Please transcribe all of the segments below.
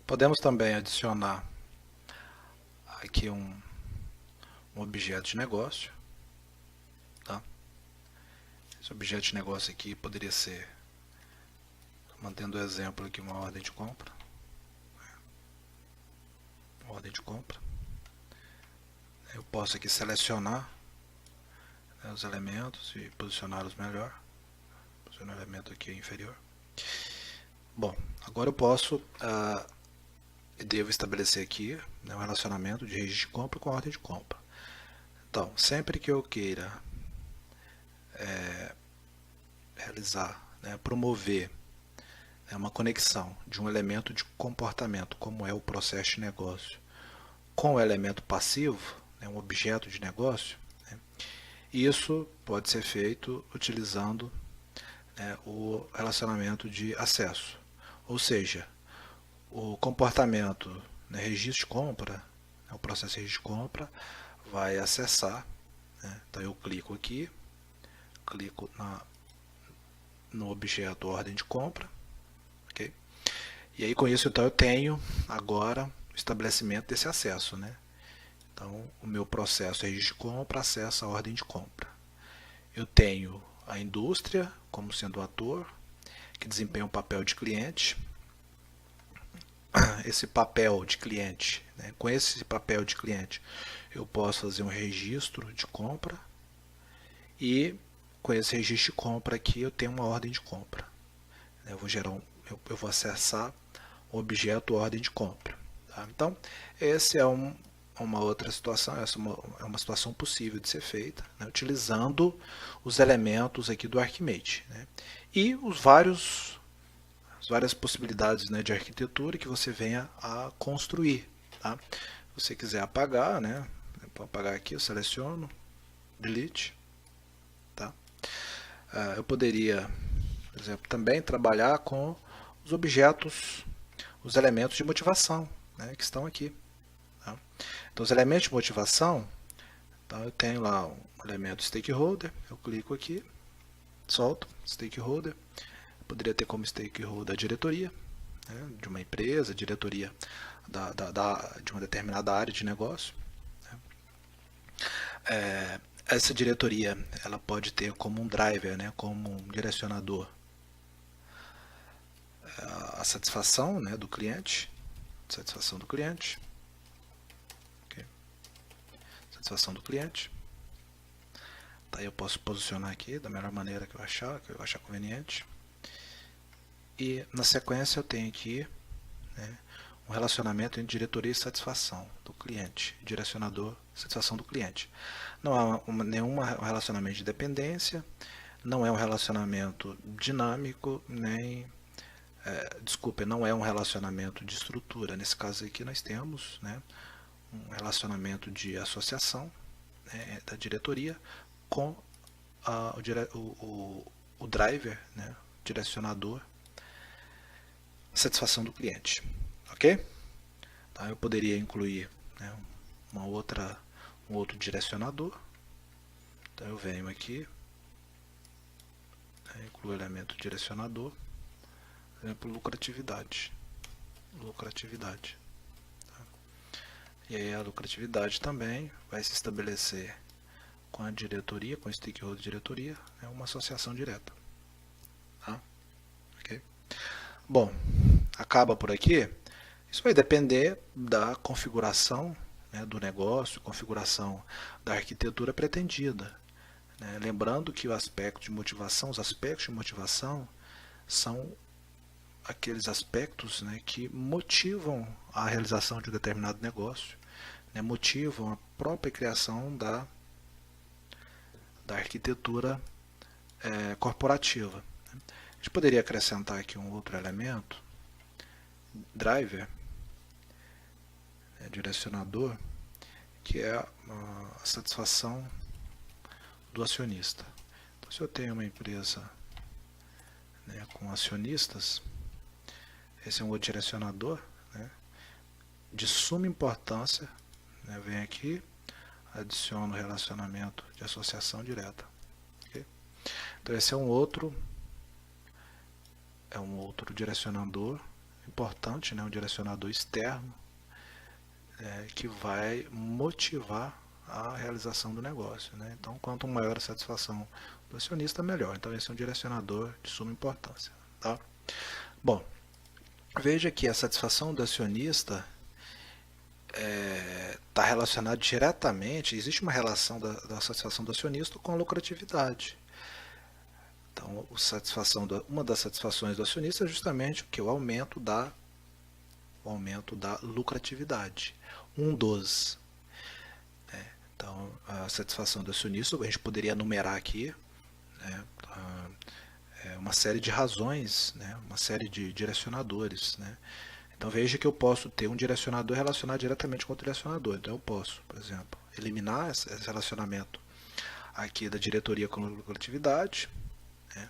Podemos também adicionar aqui um objeto de negócio. Tá? Esse objeto de negócio aqui poderia ser, mantendo o exemplo aqui, uma ordem de compra. Ordem de compra. Eu posso aqui selecionar, né, os elementos e posicioná-los melhor. Posicionar o elemento aqui inferior. Bom, agora eu posso devo estabelecer aqui, né, um relacionamento de registro de compra com a ordem de compra. Então, sempre que eu queira realizar, né, promover, né, uma conexão de um elemento de comportamento, como é o processo de negócio, com o elemento passivo, né, um objeto de negócio, né, isso pode ser feito utilizando, né, o relacionamento de acesso. Ou seja, o comportamento, né, registro de compra, né, o processo de registro de compra, vai acessar, né, então eu clico aqui, clico no objeto ordem de compra, ok? E aí com isso então eu tenho agora o estabelecimento desse acesso, né? Então o meu processo de registro de compra acessa a ordem de compra. Eu tenho a indústria como sendo o ator, que desempenha um papel de cliente. Esse papel de cliente, né? Com esse papel de cliente, eu posso fazer um registro de compra e com esse registro de compra aqui eu tenho uma ordem de compra. Eu vou gerar eu vou acessar o objeto ordem de compra. Tá? Então, esse é uma outra situação, essa é uma situação possível de ser feita, né, utilizando os elementos aqui do Archimate. Né, e as várias possibilidades, né, de arquitetura que você venha a construir. Tá? Se você quiser apagar, né, para apagar aqui, eu seleciono, delete. Tá? Eu poderia, por exemplo, também trabalhar com os objetos, os elementos de motivação, né, que estão aqui. Tá? Então, os elementos de motivação, então eu tenho lá um elemento stakeholder, eu clico aqui, solto, stakeholder, eu poderia ter como stakeholder a diretoria, né, de uma empresa, diretoria de uma determinada área de negócio. Né. Essa diretoria ela pode ter como um driver, né, como um direcionador, a satisfação, né, do cliente, satisfação do cliente, okay. Satisfação do cliente. Tá, eu posso posicionar aqui da melhor maneira que eu achar conveniente. E na sequência eu tenho aqui, né, um relacionamento entre diretoria e satisfação do cliente, direcionador, satisfação do cliente. Não há nenhum relacionamento de dependência, não é um relacionamento dinâmico, nem desculpe, não é um relacionamento de estrutura. Nesse caso aqui nós temos, né, um relacionamento de associação, né, da diretoria com o driver, né, direcionador, satisfação do cliente. Ok? Tá, eu poderia incluir, né, um outro direcionador. Então eu venho aqui, né, incluo o elemento direcionador, por exemplo, lucratividade. Lucratividade. Tá? E aí a lucratividade também vai se estabelecer com a diretoria, com o stakeholder de diretoria, é uma associação direta. Tá? Okay? Bom, acaba por aqui. Isso vai depender da configuração, né, do negócio, configuração da arquitetura pretendida. Né? Lembrando que o aspecto de motivação, os aspectos de motivação são aqueles aspectos, né, que motivam a realização de um determinado negócio, né, motivam a própria criação da arquitetura corporativa. A gente poderia acrescentar aqui um outro elemento, driver, direcionador, que é a satisfação do acionista. Então, se eu tenho uma empresa, né, com acionistas, esse é um outro direcionador, né, de suma importância. Né, vem aqui, adiciono o relacionamento de associação direta. Okay? Então esse é um outro direcionador importante, né, um direcionador externo, que vai motivar a realização do negócio, né? Então, quanto maior a satisfação do acionista, melhor. Então, esse é um direcionador de suma importância. Tá? Bom, veja que a satisfação do acionista está relacionada diretamente, existe uma relação da satisfação do acionista com a lucratividade. Então, uma das satisfações do acionista é justamente o aumento da lucratividade. Um dos. Então, a satisfação do acionista, a gente poderia enumerar aqui, né, uma série de razões, né, uma série de direcionadores. Né. Então, veja que eu posso ter um direcionador relacionado diretamente com o direcionador. Então, eu posso, por exemplo, eliminar esse relacionamento aqui da diretoria com a lucratividade. Né.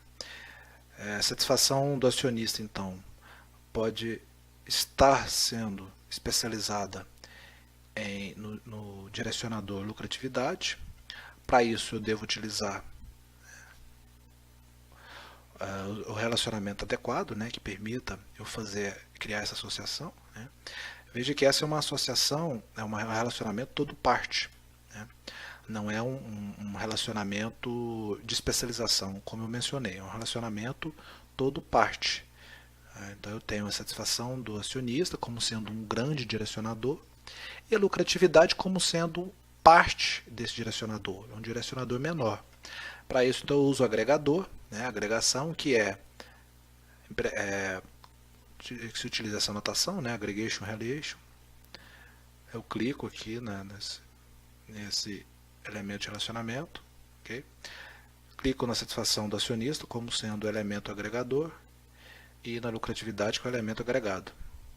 A satisfação do acionista, então, pode estar sendo especializada no direcionador lucratividade. Para isso eu devo utilizar o relacionamento adequado, né, que permita eu criar essa associação. Né. Veja que essa é uma associação, é um relacionamento todo parte. Né. Não é um relacionamento de especialização, como eu mencionei, é um relacionamento todo parte. Então eu tenho a satisfação do acionista como sendo um grande direcionador e a lucratividade como sendo parte desse direcionador, um direcionador menor. Para isso, então, eu uso o agregador, né, agregação, que se utiliza essa notação, né, aggregation, relation. Eu clico aqui, né, nesse elemento de relacionamento, okay? Clico na satisfação do acionista como sendo o elemento agregador e na lucratividade com o elemento agregado.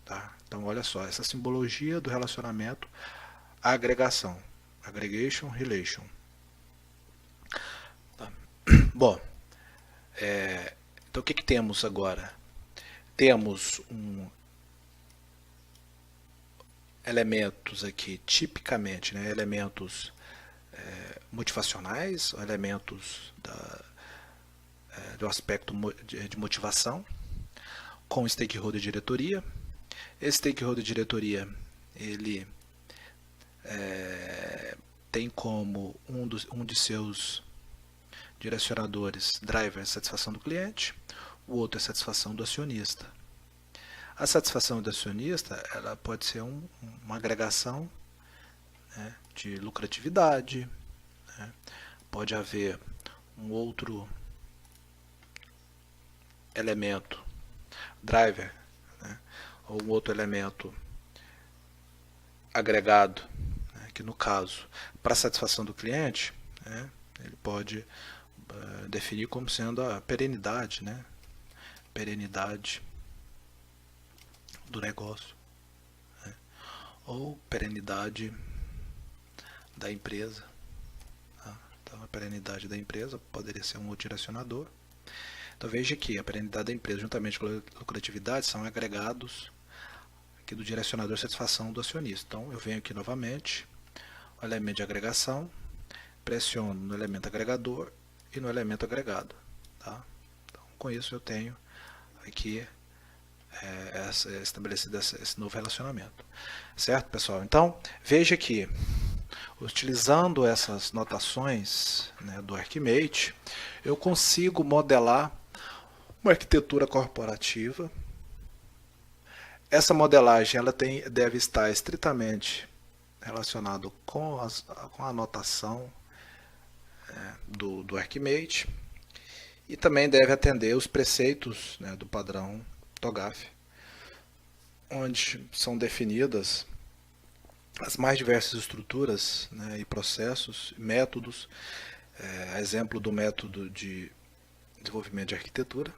Tá? Então, olha só, essa simbologia do relacionamento, a agregação, aggregation, relation. Tá? Bom, então o que temos agora? Temos elementos aqui, tipicamente, né, elementos motivacionais, elementos do aspecto de motivação, com stakeholder diretoria. Esse stakeholder diretoria, ele tem como um de seus direcionadores driver satisfação do cliente, o outro é satisfação do acionista. A satisfação do acionista, ela pode ser uma agregação, né, de lucratividade, né, pode haver um outro elemento driver, né, ou um outro elemento agregado, né, que no caso, para satisfação do cliente, né, ele pode definir como sendo a perenidade, né, perenidade do negócio, né, ou perenidade da empresa. Tá? Então, a perenidade da empresa poderia ser um outro direcionador. Então, veja que a perenidade da empresa, juntamente com a lucratividade, são agregados aqui do direcionador satisfação do acionista. Então, eu venho aqui novamente, o elemento de agregação, pressiono no elemento agregador e no elemento agregado. Tá? Então, com isso, eu tenho aqui estabelecido esse novo relacionamento. Certo, pessoal? Então, veja que, utilizando essas notações, né, do Archimate, eu consigo modelar uma arquitetura corporativa. Essa modelagem ela deve estar estritamente relacionada com a notação do Archimate e também deve atender os preceitos, né, do padrão TOGAF, onde são definidas as mais diversas estruturas, né, e processos, métodos, exemplo do método de desenvolvimento de arquitetura,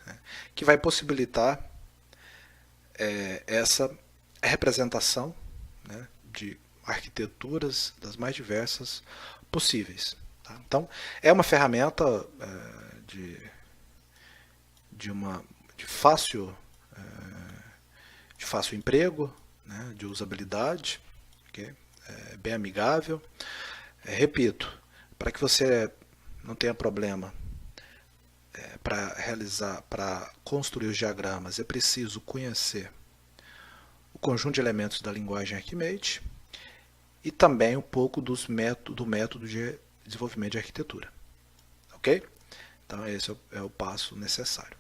né, que vai possibilitar essa representação, né, de arquiteturas das mais diversas possíveis. Tá? Então, é uma ferramenta de fácil emprego, né, de usabilidade, okay? Bem amigável. Repito, para que você não tenha problema para construir os diagramas, é preciso conhecer o conjunto de elementos da linguagem Archimate e também um pouco do método de desenvolvimento de arquitetura. Ok? Então, esse é o passo necessário.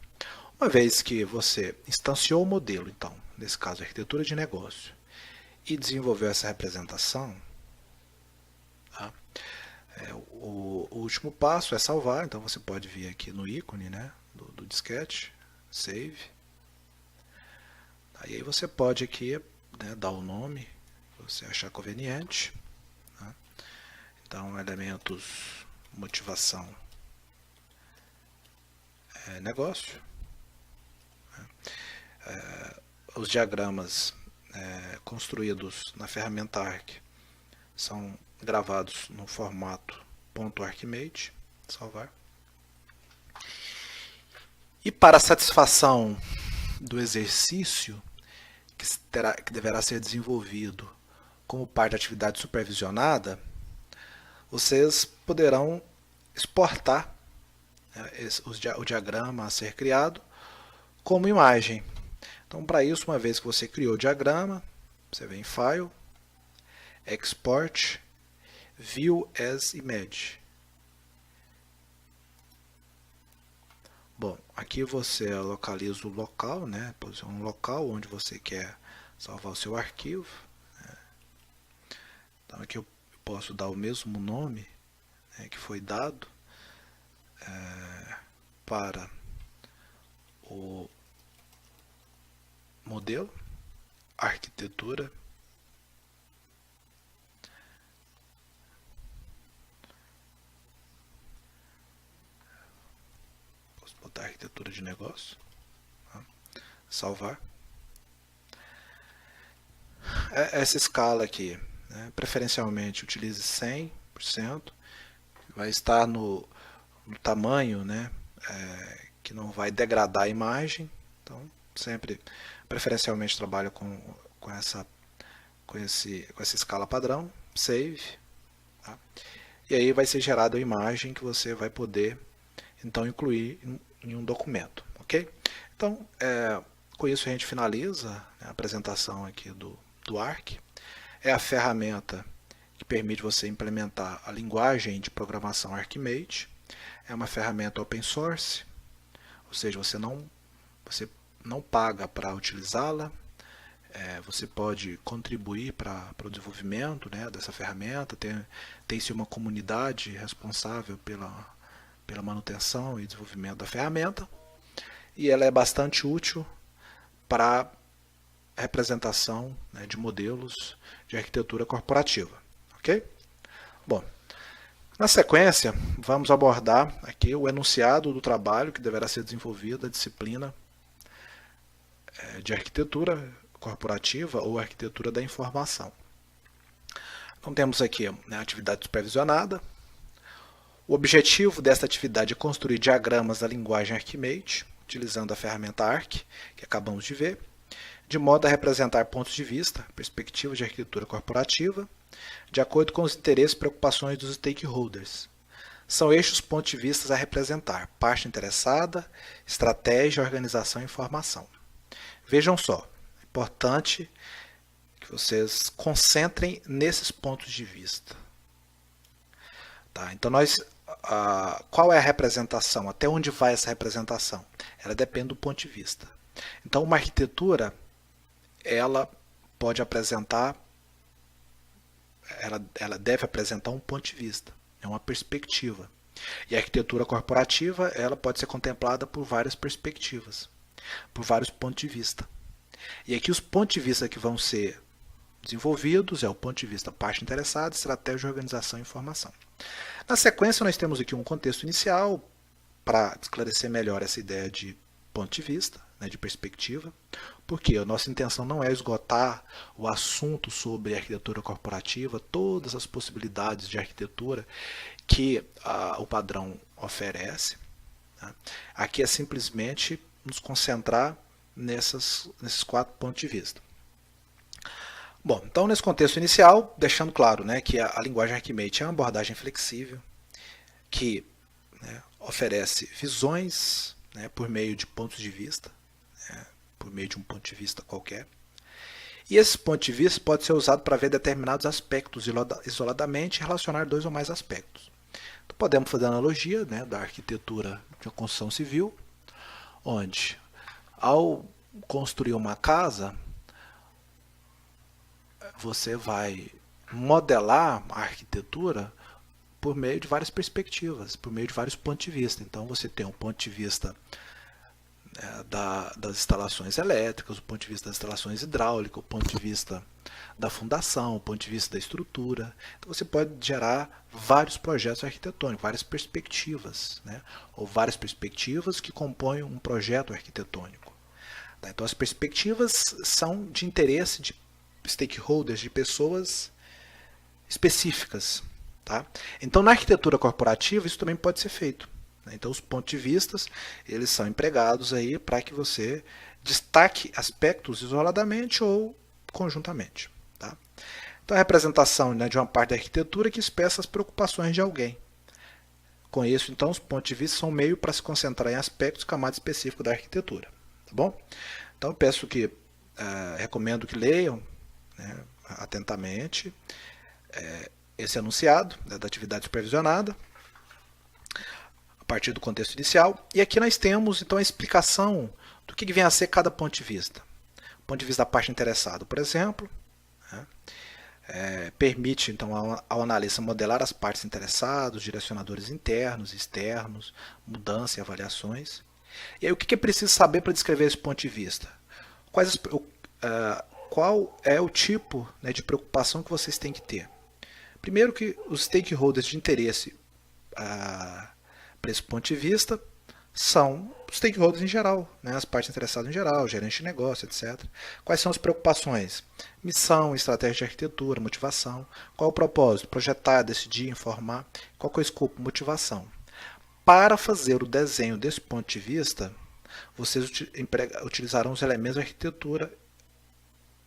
Uma vez que você instanciou o modelo, então, nesse caso, arquitetura de negócio, e desenvolveu essa representação, tá? O último passo é salvar. Então, você pode vir aqui no ícone, né, do disquete, save. Aí você pode aqui, né, dar o nome que você achar conveniente. Tá? Então, elementos, motivação, negócio. Os diagramas construídos na ferramenta Arc são gravados no formato .archimate, salvar. E para a satisfação do exercício que deverá ser desenvolvido como parte da atividade supervisionada, vocês poderão exportar o diagrama a ser criado como imagem. Então, para isso, uma vez que você criou o diagrama, você vem em File, Export, View as Image. Bom, aqui você localiza o local, né? Posiciona um local onde você quer salvar o seu arquivo. Né? Então, aqui eu posso dar o mesmo nome, né, que foi dado para o modelo, arquitetura. Posso botar arquitetura de negócio. Tá? Salvar. Essa escala aqui, né, preferencialmente utilize 100%. Vai estar no tamanho, né, que não vai degradar a imagem. Então, sempre, preferencialmente, trabalho com essa escala padrão. Save. Tá? E aí vai ser gerada a imagem que você vai poder, então, incluir em um documento. Ok? Então, com isso a gente finaliza, né, a apresentação aqui do Arc. É a ferramenta que permite você implementar a linguagem de programação Archimate. É uma ferramenta open source, ou seja, você não paga para utilizá-la. Você pode contribuir para o desenvolvimento, né, dessa ferramenta. Tem-se uma comunidade responsável pela manutenção e desenvolvimento da ferramenta. E ela é bastante útil para representação, né, de modelos de arquitetura corporativa. Ok? Bom, na sequência, vamos abordar aqui o enunciado do trabalho que deverá ser desenvolvido da disciplina de arquitetura corporativa ou arquitetura da informação. Então temos aqui, né, a atividade supervisionada. O objetivo desta atividade é construir diagramas da linguagem Archimate, utilizando a ferramenta Arc, que acabamos de ver, de modo a representar pontos de vista, perspectivas de arquitetura corporativa, de acordo com os interesses e preocupações dos stakeholders. São estes os pontos de vista a representar: parte interessada, estratégia, organização e informação. Vejam só, é importante que vocês concentrem nesses pontos de vista. Tá, então, qual é a representação? Até onde vai essa representação? Ela depende do ponto de vista. Então, uma arquitetura, ela pode apresentar, ela deve apresentar um ponto de vista, é uma perspectiva. E a arquitetura corporativa, ela pode ser contemplada por várias perspectivas, por vários pontos de vista. E aqui os pontos de vista que vão ser desenvolvidos é o ponto de vista parte interessada, estratégia, organização e informação. Na sequência, nós temos aqui um contexto inicial para esclarecer melhor essa ideia de ponto de vista, né, de perspectiva, porque a nossa intenção não é esgotar o assunto sobre arquitetura corporativa, todas as possibilidades de arquitetura que o padrão oferece. Tá? Aqui é simplesmente nos concentrar nesses 4 pontos de vista. Bom, então nesse contexto inicial, deixando claro, né, que a linguagem Archimate é uma abordagem flexível, que, né, oferece visões, né, por meio de pontos de vista, né, por meio de um ponto de vista qualquer. E esse ponto de vista pode ser usado para ver determinados aspectos isoladamente e relacionar dois ou mais aspectos. Então, podemos fazer a analogia, né, da arquitetura de uma construção civil, onde, ao construir uma casa, você vai modelar a arquitetura por meio de várias perspectivas, por meio de vários pontos de vista. Então, você tem um ponto de vista das instalações elétricas, o ponto de vista das instalações hidráulicas, o ponto de vista da fundação, o ponto de vista da estrutura. Então você pode gerar vários projetos arquitetônicos, várias perspectivas, né? Ou várias perspectivas que compõem um projeto arquitetônico. Então as perspectivas são de interesse de stakeholders, de pessoas específicas. Tá? Então na arquitetura corporativa isso também pode ser feito. Então os pontos de vista eles são empregados aí para que você destaque aspectos isoladamente ou conjuntamente. Tá? Então a representação, né, de uma parte da arquitetura que expressa as preocupações de alguém. Com isso, então, os pontos de vista são um meio para se concentrar em aspectos camadas específicos da arquitetura. Tá bom? Então eu peço que, recomendo que leiam, né, atentamente esse enunciado, né, da atividade supervisionada, a partir do contexto inicial. E aqui nós temos então a explicação do que vem a ser cada ponto de vista. O ponto de vista da parte interessada, por exemplo, né, permite então ao analista modelar as partes interessadas, os direcionadores internos e externos, mudança e avaliações. E aí o que é preciso saber para descrever esse ponto de vista? Qual é o tipo, né, de preocupação que vocês têm que ter? Primeiro que os stakeholders de interesse para esse ponto de vista são os stakeholders em geral, né, as partes interessadas em geral, gerente de negócio, etc. Quais são as preocupações? Missão, estratégia de arquitetura, motivação. Qual é o propósito? Projetar, decidir, informar. Qual é o escopo? Motivação. Para fazer o desenho desse ponto de vista, vocês utilizarão os elementos da arquitetura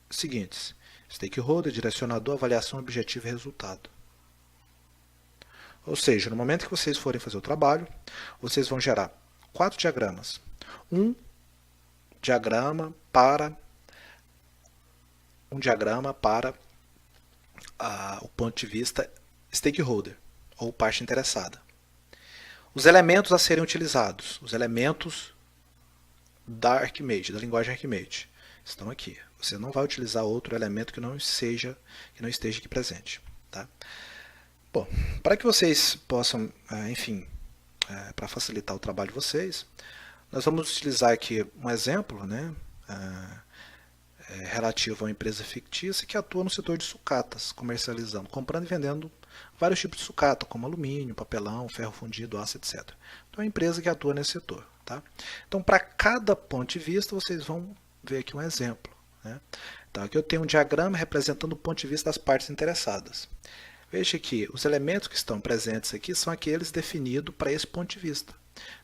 seguintes: stakeholder, direcionador, avaliação, objetivo e resultado. Ou seja, no momento que vocês forem fazer o trabalho, vocês vão gerar 4 diagramas. Um diagrama para o ponto de vista stakeholder, ou parte interessada. Os elementos a serem utilizados, os elementos da Archimate, da linguagem Archimate, estão aqui. Você não vai utilizar outro elemento que não esteja aqui presente. Tá? Bom, para que vocês possam, enfim, para facilitar o trabalho de vocês, nós vamos utilizar aqui um exemplo, né, relativo a uma empresa fictícia que atua no setor de sucatas, comercializando, comprando e vendendo vários tipos de sucata, como alumínio, papelão, ferro fundido, aço, etc. Então é uma empresa que atua nesse setor. Tá? Então, para cada ponto de vista, vocês vão ver aqui um exemplo. Né? Então, aqui eu tenho um diagrama representando o ponto de vista das partes interessadas. Veja que os elementos que estão presentes aqui são aqueles definidos para esse ponto de vista.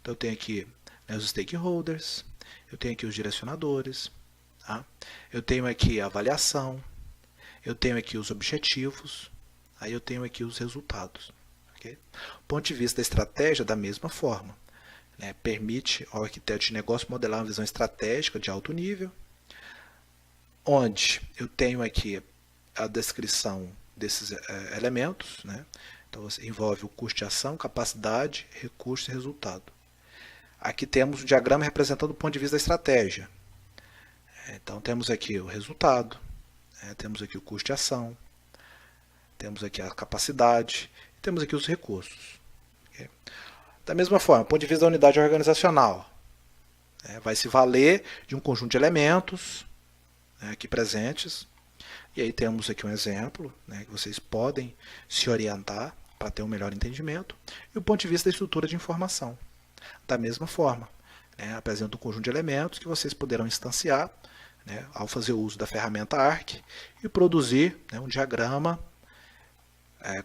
Então, eu tenho aqui, né, os stakeholders, eu tenho aqui os direcionadores, tá? Eu tenho aqui a avaliação, eu tenho aqui os objetivos, aí eu tenho aqui os resultados. Okay? O ponto de vista da estratégia, da mesma forma, né, permite ao arquiteto de negócio modelar uma visão estratégica de alto nível, onde eu tenho aqui a descrição desses elementos, né? Então envolve o custo de ação, capacidade, recurso e resultado. Aqui temos o diagrama representando o ponto de vista da estratégia. Então temos aqui o resultado, temos aqui o custo de ação, temos aqui a capacidade, e temos aqui os recursos. Okay? Da mesma forma, do ponto de vista da unidade organizacional, vai se valer de um conjunto de elementos, aqui presentes. E aí temos aqui um exemplo, né, que vocês podem se orientar para ter um melhor entendimento. E o ponto de vista da estrutura de informação. Da mesma forma, né, apresenta um conjunto de elementos que vocês poderão instanciar, né, ao fazer uso da ferramenta ARC e produzir, né, um diagrama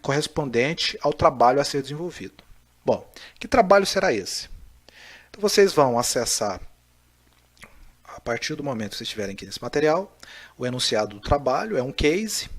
correspondente ao trabalho a ser desenvolvido. Bom, que trabalho será esse? Então vocês vão acessar, a partir do momento que vocês estiverem aqui nesse material, o enunciado do trabalho é um case,